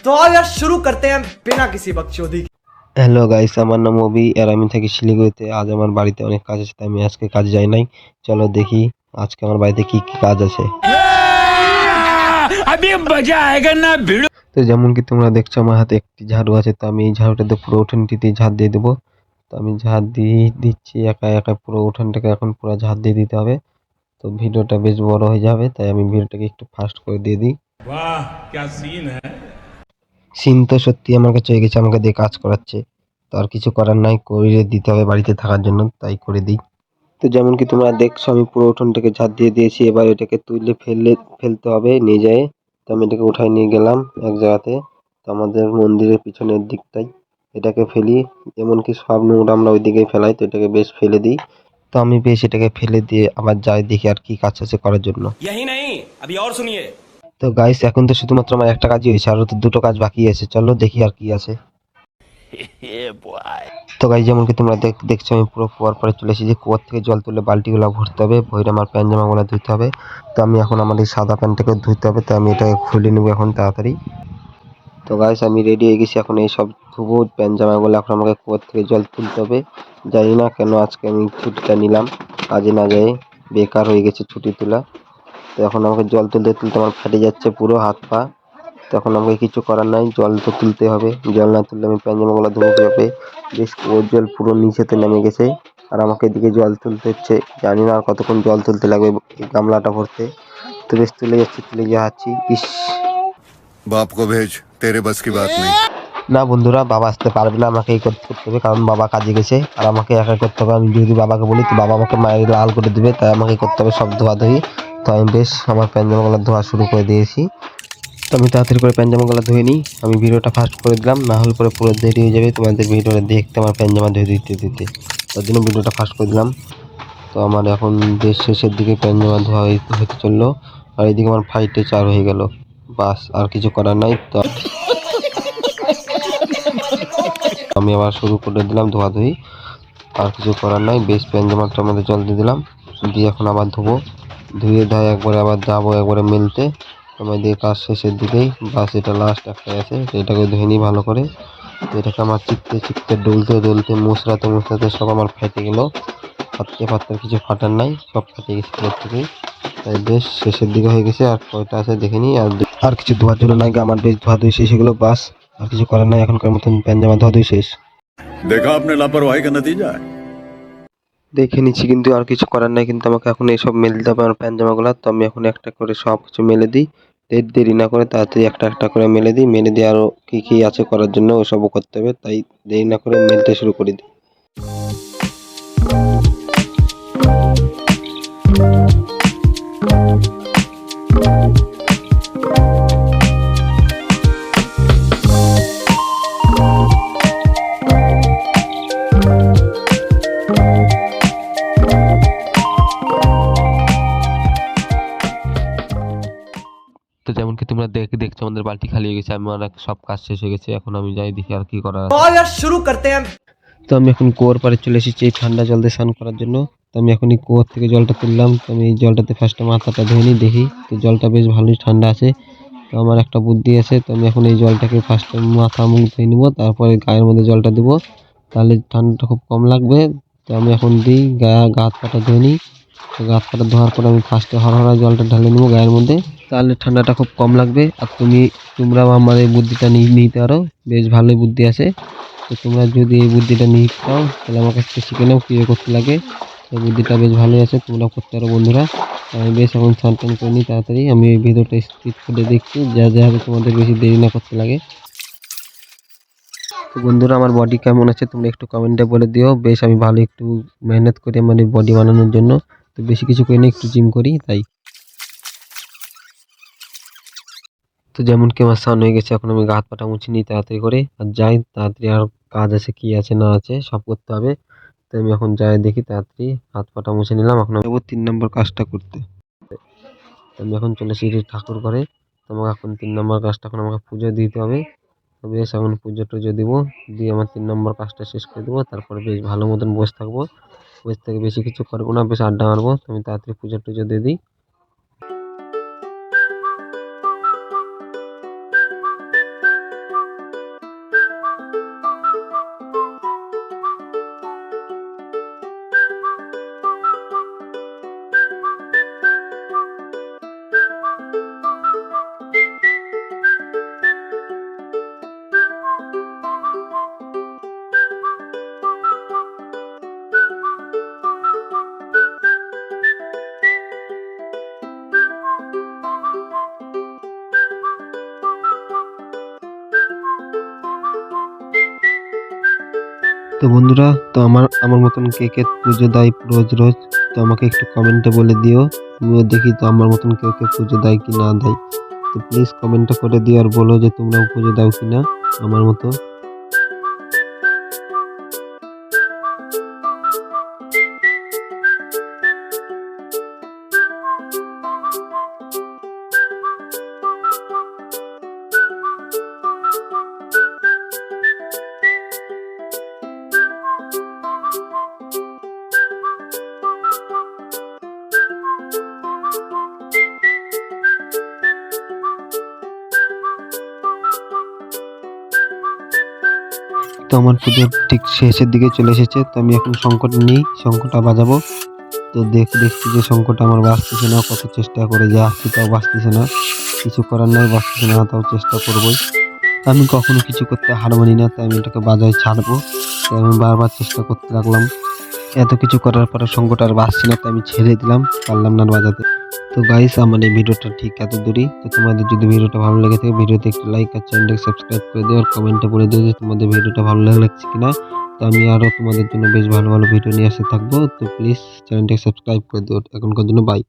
तो आओ यार शुरू करते हैं बिना किसी बकचोदी के। হ্যালো গাইস, আমার নাম অভি আর আমি থাকি শিলিগুড়িতে। আজ আমার বাড়িতে অনেক কাজ আছে, তাই আমি আজকে কাজে যাই নাই। চলো দেখি আজকে আমার বাড়িতে কি কি কাজ আছে। তো যেমন কি তোমরা দেখছো আমার হাতে একটি ঝাড়ু আছে, তো আমি এই ঝাড়ুটাতে পুরো উঠোনটিতে ঝাড় দিয়ে দেবো। তো আমি ঝাড় দিয়ে দিচ্ছি একা একা, পুরো উঠোনটাকে এখন পুরো ঝাড় দিয়ে দিতে হবে। তো ভিডিওটা বেশ বড় হয়ে যাবে, তাই আমি ভিডিওটাকে একটু ফাস্ট করে দিয়ে দিই। वाह क्या सीन है। সিন তো সত্যি আমার কাছে হয়ে গেছে, আমাকে দিয়ে কাজ করাচ্ছে। তো আর কিছু করার নাই, করে দিতে হবে বাড়িতে থাকার জন্য, তাই করে দিই। তো যেমন কি তোমরা দেখছো আমি পুরো উঠোনটাকে ঝাড় দিয়ে দিয়েছি। এবার এটাকে তুলে ফেলতে হবে নিয়ে যায়। তো আমি এটাকে উঠাই নিয়ে গেলাম এক জায়গাতে। তো আমাদের মন্দিরের পিছনের দিকটাই এটাকে ফেলি, এমনকি সব নোংরা আমরা ওই দিকেই ফেলাই। তো এটাকে বেশ ফেলে দিই। তো আমি বেশ এটাকে ফেলে দিয়ে আবার যাই দেখি আর কি কাজ আছে করার জন্য। यही नहीं अभी और सुनिए। তো গাইস এখন তো শুধুমাত্র আমার একটা কাজই হয়েছে, আরো তো দুটো কাজ বাকি আছে। চলো দেখি আর কি আছে। তো গাইস যেমন কি তোমরা দেখছো আমি পুরো কুয়ার পরে চলে এসেছি। কুয়ার থেকে জল তুলে বালতিগুলো ভরতে হবে, ভরে আমার প্যান্ট জামাগুলো ধুতে হবে। তো আমি এখন আমার এই সাদা প্যান্টটাকে ধুতে হবে, তো আমি এটাকে খুলে নেবো এখন তাড়াতাড়ি। তো গাইস আমি রেডি হয়ে গেছি, এখন এই সব ধুবো প্যান্ট জামাগুলো। এখন আমাকে কুয়ার থেকে জল তুলতে হবে। জানি না কেন আজকে আমি ছুটিটা নিলাম, কাজে না যাই, বেকার হয়ে গেছে ছুটি তোলা। তো এখন আমাকে জল তুলতে তুলতে আমার ফেটে যাচ্ছে পুরো হাত পা। তখন আমাকে কিছু করার নাই, জল তো তুলতে হবে। জল না তুললে আমি প্যান্ট জামাগুলো ধুবো কিভাবে? বেশ কুয়োর জল পুরো নিচেতে নেমে গেছে, আর আমাকে এদিকে জল তুলতে হচ্ছে। জানি না আর কতক্ষণ জল তুলতে লাগবে এই গামলাটা ভরতে। তো বেশ তুলে যাচ্ছি। ইস, बाप को भेज, तेरे बस की बात नहीं। না বন্ধুরা, বাবা আসতে পারবে না, আমাকেই করতে হবে, কারণ বাবা কাজে গেছে আর আমাকে একা করতে হবে। আমি যদি বাবাকে বলি তো বাবা আমাকে মায়ের লাল করে দিবে, তাই আমাকে করতে হবে সব ধোয়াধুয়ি। তো আমি বেশ আমার প্যান্ট জামাগুলো ধোয়া শুরু করে দিয়েছি। তো আমি তাড়াতাড়ি করে প্যান্ট জামাগুলো ধুয়ে নিই। আমি ভিডিওটা ফাস্ট করে দিলাম, না হলে পরে পুরো দেরি হয়ে যাবে তোমাদের ভিডিওটা দেখতে আমার প্যান্ট জামা ধুয়ে দিতে। তার জন্য ভিডিওটা ফাস্ট করে দিলাম। তো আমার এখন বেশ শেষের দিকে প্যান্ট জামা ধোয়া হতে চললো, আর এইদিকে আমার ফাইটে 4 হয়ে গেল। বাস আর কিছু করার নাই। তো আমি আবার শুরু করে দিলাম ধোয়াধুয়ি, আর কিছু করার নাই। বেশ প্যান্ট জামাটার মধ্যে জল দিয়ে দিলাম, দিয়ে এখন আবার ধুবো। ধুয়ে একবারে আবার যাবো একবারে মেলতে। আমার দিয়ে কাজ শেষের দিকেই, বাস এটা লাস্ট একটাই আছে, এটাকে ধুয়ে নিই ভালো করে। এটাকে আমার চিপতে ডলতে মুছরাতে সব আমার ফেটে গেল। ফাটতে কিছু ফাটার নাই, সব ফেটে গেছে পুরো থেকেই। তাই বেশ শেষের দিকে হয়ে গেছে, আর কয়টা আছে দেখে নিই। আর কিছু ধোয়ার জন্য নাই, আমার বেশ ধোয়াধুয়ি শেষ হয়ে গেলো। বাস আর কিছু করার নাই, এখনকার মতন প্যান্ট জামা ধোয়াধুয়ি শেষ। देखा आपने लापरवाही का नतीजा है। দেখে নিচ্ছি, কিন্তু আর কিছু করার নাই। কিন্তু আমাকে এখন এইসব মেলতে হবে আমার প্যান্ট জামাগুলো। তো আমি এখন একটা করে সব কিছু মেলে দিই। দেরি না করে তাড়াতাড়ি একটা করে মেলে দিই আরো কি কি আছে করার জন্য ওসবও করতে হবে, তাই দেরি না করে মেলতে শুরু করে দিই। তো যেমন কি তোমরা দেখছো আমাদের বালতি খালি হয়ে গেছে, আমার সব কাজ শেষ হয়ে গেছে। এখন আমি যাই দেখি আর কি করার तो আছে। आओ यार शुरू करते हैं। তো আমি এখন কুয়োর পাড়ে চলে এসেছি এই ঠান্ডা জল দিয়ে স্নান করার জন্য। তো আমি এখন এই কুয়োর থেকে জলটা তুললাম। তো আমি এই জলটাতে ফার্স্টে মাথাটা ধুয়ে নিই দেখি। তো জলটা বেশ ভালোই ঠান্ডা আছে। তো আমার একটা বুদ্ধি আছে, তো আমি এখন এই জলটাকে ফার্স্টে মাথা মুখ ধুয়ে নিবো, তারপরে গায়ের মধ্যে জলটা দেবো, তাহলে ঠান্ডাটা খুব কম লাগবে। তো আমি এখন দিই গা হাত পাটা ধুয়ে নিই। তো গা হাত পাটা ধোয়ার পর আমি ফার্স্টে হরহরা জলটা ঢেলে নেবো গায়ের মধ্যে, তাহলে ঠান্ডাটা খুব কম লাগবে। আর তোমরাও আমার এই বুদ্ধিটা নিতে পারো, বেশ ভালোই বুদ্ধি আছে। তো তোমরা যদি এই বুদ্ধিটা নিতে চাও তাহলে আমার কাছ থেকে শিখে নাও কীভাবে করতে লাগে। এই বুদ্ধিটা বেশ ভালোই আছে, তোমরা করতে পারো বন্ধুরা। আমি বেশ এখন স্নান টান করে নিই তাড়াতাড়ি। আমি এই ভিডিওটা স্পিড করে দেখছি যা হবে তোমাদের বেশি দেরি না করতে লাগে। তো বন্ধুরা আমার বডি কেমন আছে তোমরা একটু কমেন্টে বলে দিও। বেশ আমি ভালো একটু মেহনত করি আমার এই বডি বানানোর জন্য। তো বেশি কিছু করি না, একটু জিম করি তাই। তো যেমন কি আমার স্নান হয়ে গেছে, এখন আমি গা হাত পাটা মুছে নিই তাড়াতাড়ি করে, আর যাই তাড়াতাড়ি। আর কাজ আছে কি আছে না আছে সব করতে হবে। তো আমি এখন যাই দেখি তাড়াতাড়ি হাত পাটা মুছে নিলাম। এখন আমি 3 নম্বর কাজটা করতে। তো আমি এখন চলে এসেছি ঠাকুর ঘরে। তো আমাকে এখন 3 নম্বর কাজটা এখন আমাকে পুজো দিতে হবে। তো বেশ এখন পুজো টুজো দিব, দিয়ে আমার 3 নম্বর কাজটা শেষ করে দেবো। তারপরে বেশ ভালো মতন বসে থাকবো, বসে থেকে বেশি কিছু করবো না, বেশ আড্ডা মারবো। তো আমি তাড়াতাড়ি পুজো টুজো দিয়ে দিই। তো বন্ধুরা, তো আমার মতন কে কে পুজো দেয় রোজ রোজ, তো আমাকে একটু কমেন্টে বলে দিও। তুমিও দেখি তো আমার মতন কে কে পুজো দেয় কি না দেয়। তো প্লিজ কমেন্টটা করে দিও আর বলো যে তোমরাও পুজো দাও কিনা আমার মতো। তো আমার পুজো ঠিক শেষের দিকে চলে এসেছে, তো আমি এখন শঙ্খটা নিই, শঙ্খটা বাজাবো। তো দেখছি যে শঙ্খটা আমার বাজতেছে না, কত চেষ্টা করে যে আসছি তাও বাজতেছে না। কিছু করার নাই, বাজতেছে না, তাও চেষ্টা করবোই। আমি কখনো কিছু করতে হার মানি না, তাই আমি এটাকে বাজায় ছাড়বো। তাই আমি বারবার চেষ্টা করতে লাগলাম। এত কিছু করার পরে শঙ্খটা আর বাজছে না, তাই আমি ছেড়ে দিলাম, পারলাম না আর বাজাতে। তো গাইস, আমার এই ভিডিওটা ঠিক এত দূরই। তো তোমাদের যদি ভিডিওটা ভালো লেগে থাকে, ভিডিওতে একটু লাইক আর চ্যানেলটাকে সাবস্ক্রাইব করে দিও আর কমেন্টে বলে দিও যে তোমাদের ভিডিওটা ভালো লাগছে কিনা। তো আমি আরো তোমাদের জন্য বেশ ভালো ভালো ভিডিও নিয়ে আসতে থাকবো। তো প্লিজ চ্যানেলটাকে সাবস্ক্রাইব করে দিও। এখনকার জন্য বাই।